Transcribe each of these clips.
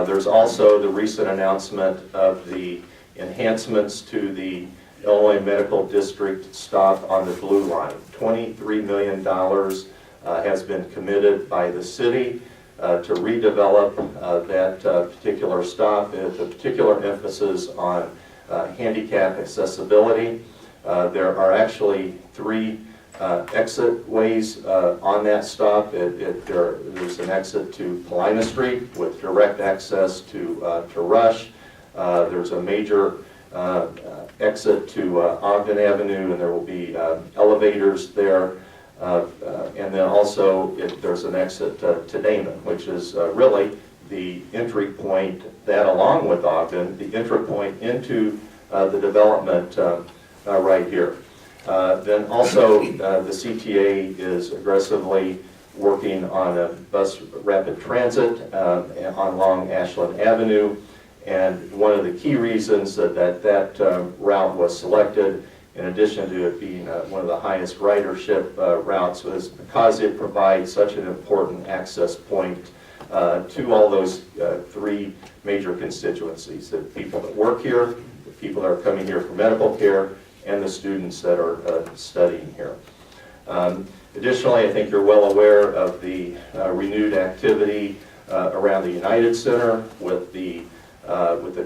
There's also the recent announcement of the enhancements to the Illinois Medical District stop on the Blue Line. $23 million has been committed by the city to redevelop that particular stop with a particular emphasis on handicap accessibility. There are actually 3 exit ways on that stop. There's an exit to Paulina Street with direct access to Rush. There's a major exit to Ogden Avenue, and there will be elevators there. And then also there's an exit to Damon, which is really the entry point, that along with Ogden, the entry point into the development right here. Then also the CTA is aggressively working on a bus rapid transit along Ashland Avenue. And one of the key reasons that route was selected, in addition to it being one of the highest ridership routes, was because it provides such an important access point to all those 3 major constituencies: the people that work here, the people that are coming here for medical care, and the students that are studying here. Additionally, I think you're well aware of the renewed activity around the United Center with the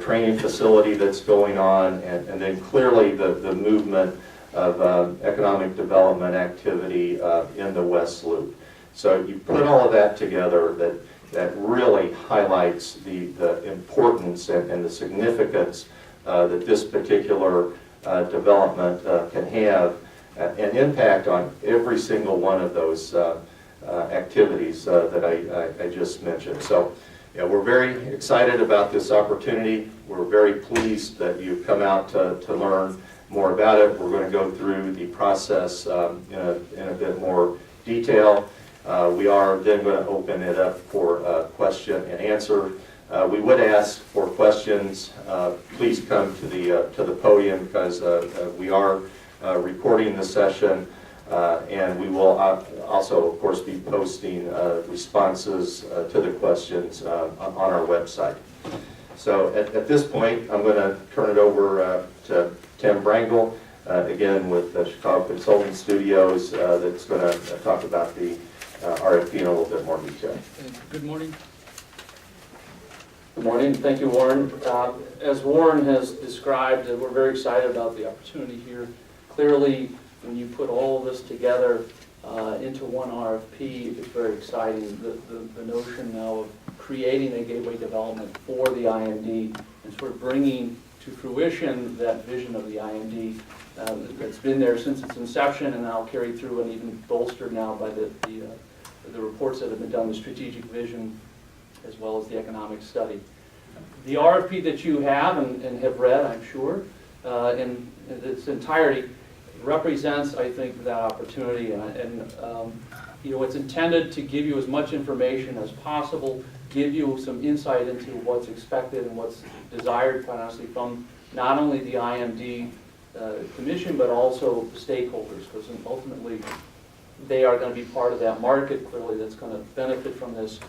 training facility that's going on, and then clearly the movement of economic development activity in the West Loop. So you put all of that together, that really highlights the importance and the significance that this particular development can have an impact on every single one of those activities that I just mentioned. So yeah, we're very excited about this opportunity. We're very pleased that you've come out to learn more about it. We're going to go through the process in a bit more detail. We are then going to open it up for question and answer. We would ask for questions. Please come to the podium, because we are recording the session, and we will also, of course, be posting responses to the questions on our website. So at this point, I'm going to turn it over to Tim Brangle, again with the Chicago Consulting Studios, that's going to talk about the RFP in a little bit more detail. Good morning. Good morning. Thank you, Warren. As Warren has described, we're very excited about the opportunity here. Clearly, when you put all of this together into one RFP, it's very exciting. The notion now of creating a gateway development for the IMD and sort of bringing to fruition that vision of the IMD that's been there since its inception and now carried through and even bolstered now by the reports that have been done, the strategic vision as well as the economic study. The RFP that you have and have read, I'm sure, in its entirety, represents, I think, that opportunity, and you know, it's intended to give you as much information as possible, give you some insight into what's expected and what's desired, quite honestly, from not only the IMD Commission, but also stakeholders, because ultimately they are going to be part of that market, clearly, that's going to benefit from this.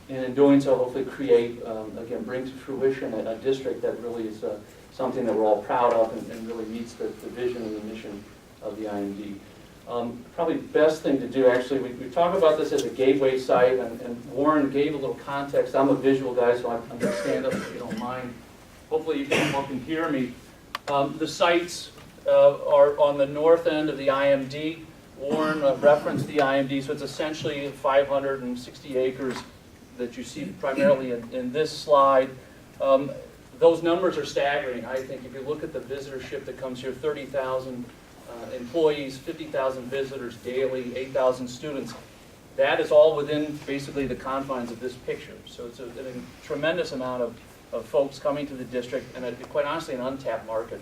And in doing so, hopefully create, again, bring to fruition a district that really is something that we're all proud of and really meets the vision and the mission of the IMD. Probably best thing to do, actually, we talk about this as a gateway site, and Warren gave a little context. I'm a visual guy, so I'm going to stand up if you don't mind. Hopefully you can hear me. The sites are on the north end of the IMD. Warren referenced the IMD, so it's essentially 560 acres that you see primarily in this slide. Those numbers are staggering, I think. If you look at the visitorship that comes here, 30,000 employees, 50,000 visitors daily, 8,000 students, that is all within basically the confines of this picture. So it's a tremendous amount of folks coming to the district, and quite honestly an untapped market.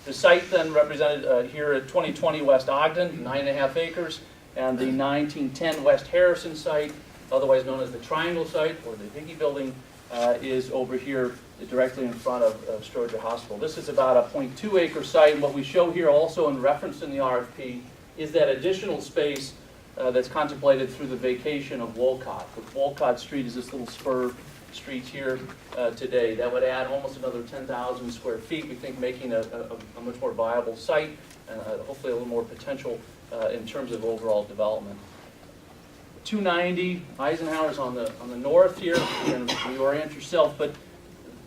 The site then represented here at 2020 West Ogden, 9.5 acres, and the 1910 West Harrison site, otherwise known as the Triangle site, or the Hickey building, is over here directly in front of Stroger Hospital. This is about a 0.2 acre site, and what we show here also in reference in the RFP is that additional space that's contemplated through the vacation of Wolcott. But Wolcott Street is this little spur street here today. That would add almost another 10,000 square feet, we think, making a much more viable site, and hopefully a little more potential in terms of overall development. 290, Eisenhower's on the north here. You're going to reorient yourself, but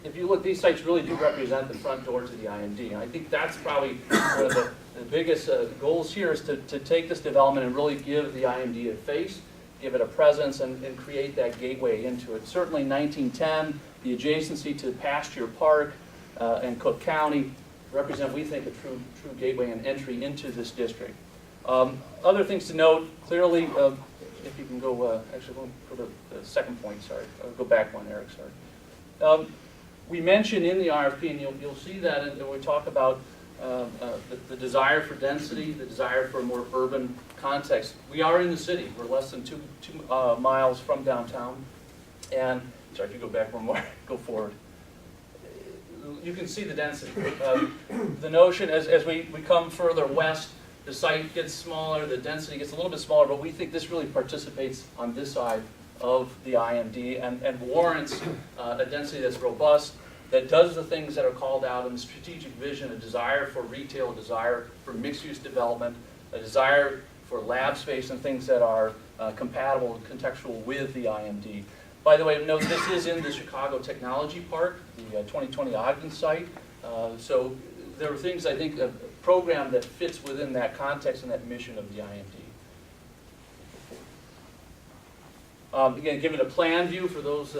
if you look, these sites really do represent the front door to the IMD. And I think that's probably one of the biggest goals here is to take this development and really give the IMD a face, give it a presence, and create that gateway into it. Certainly 1910, the adjacency to Pasture Park and Cook County represent, we think, a true gateway and entry into this district. Other things to note, clearly, if you can go, actually go for the second point, sorry. Go back one, Eric, sorry. We mentioned in the RFP, and you'll see that when we talk about the desire for density, the desire for a more urban context. We are in the city. We're less than two miles from downtown. And, sorry, if you go back one more, go forward. You can see the density. The notion, as we come further west, the site gets smaller, the density gets a little bit smaller, but we think this really participates on this side of the IMD and warrants a density that's robust, that does the things that are called out in the strategic vision, a desire for retail, a desire for mixed-use development, a desire for lab space and things that are compatible and contextual with the IMD. By the way, note this is in the Chicago Technology Park, the 2020 Ogden site. So there are things, I think, a program that fits within that context and that mission of the IMD. Again, give it a plan view for those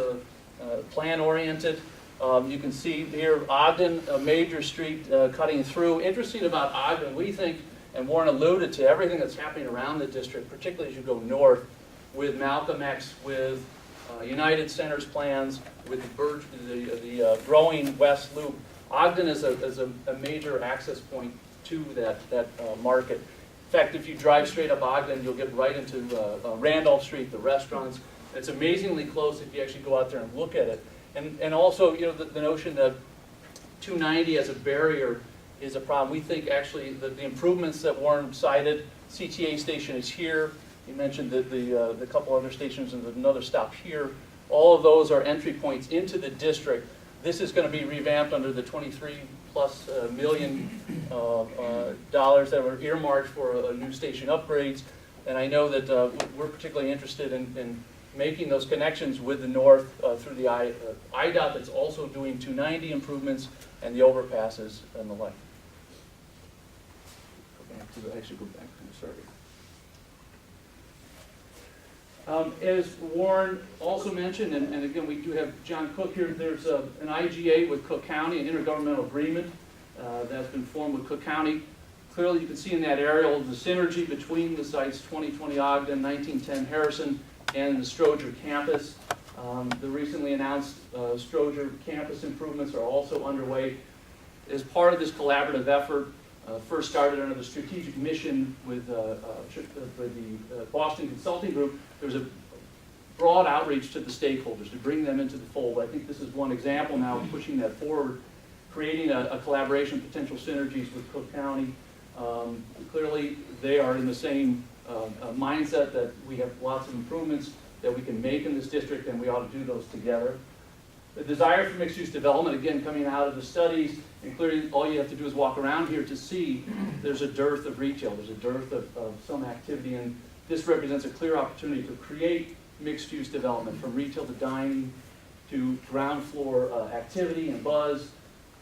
plan-oriented. You can see here Ogden, a major street cutting through. Interesting about Ogden, we think, and Warren alluded to everything that's happening around the district, particularly as you go north, with Malcolm X, with United Center's plans, with the growing West Loop. Ogden is a major access point to that market. In fact, if you drive straight up Ogden, you'll get right into Randolph Street, the restaurants. It's amazingly close if you actually go out there and look at it. And also, you know, the notion that 290 as a barrier is a problem. We think actually the improvements that Warren cited, CTA station is here. You mentioned the couple other stations and another stop here. All of those are entry points into the district. This is going to be revamped under the $23+ million that were earmarked for new station upgrades. And I know that we're particularly interested in making those connections with the north through the IDOT that's also doing 290 improvements and the overpasses and the like. Actually go back, sorry. As Warren also mentioned, and again we do have John Cook here, there's an IGA with Cook County, an intergovernmental agreement that's been formed with Cook County. Clearly you can see in that aerial the synergy between the sites 2020 Ogden, 1910 Harrison, and the Stroger campus. The recently announced Stroger campus improvements are also underway. As part of this collaborative effort, first started under the strategic mission with the Boston Consulting Group, there was a broad outreach to the stakeholders to bring them into the fold. I think this is one example now of pushing that forward, creating a collaboration, potential synergies with Cook County. Clearly, they are in the same mindset that we have lots of improvements that we can make in this district, and we ought to do those together. The desire for mixed-use development, again, coming out of the studies, and clearly all you have to do is walk around here to see there's a dearth of retail, there's a dearth of some activity, and this represents a clear opportunity to create mixed-use development, from retail to dining to ground floor activity and buzz.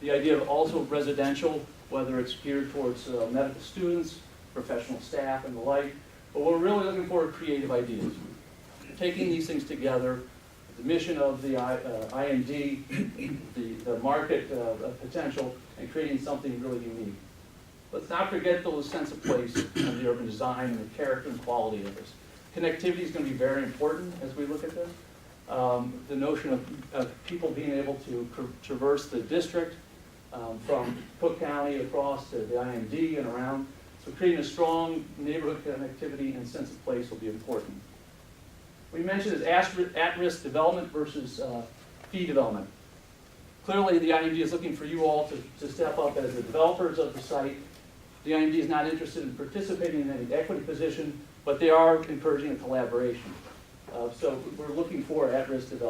The idea of also residential, whether it's geared towards medical students, professional staff, and the like. But we're really looking for creative ideas. Taking these things together, the mission of the IMD, the market potential, and creating something really unique. Let's not forget the sense of place of the urban design and the character and quality of this. Connectivity is going to be very important as we look at this. The notion of people being able to traverse the district from Cook County across to the IMD and around. So creating a strong neighborhood connectivity and sense of place will be important. We mentioned is at-risk development versus fee development. Clearly, the IMD is looking for you all to step up as the developers of the site. The IMD is not interested in participating in any equity position. but they are encouraging a collaboration. So we're looking for at-risk development.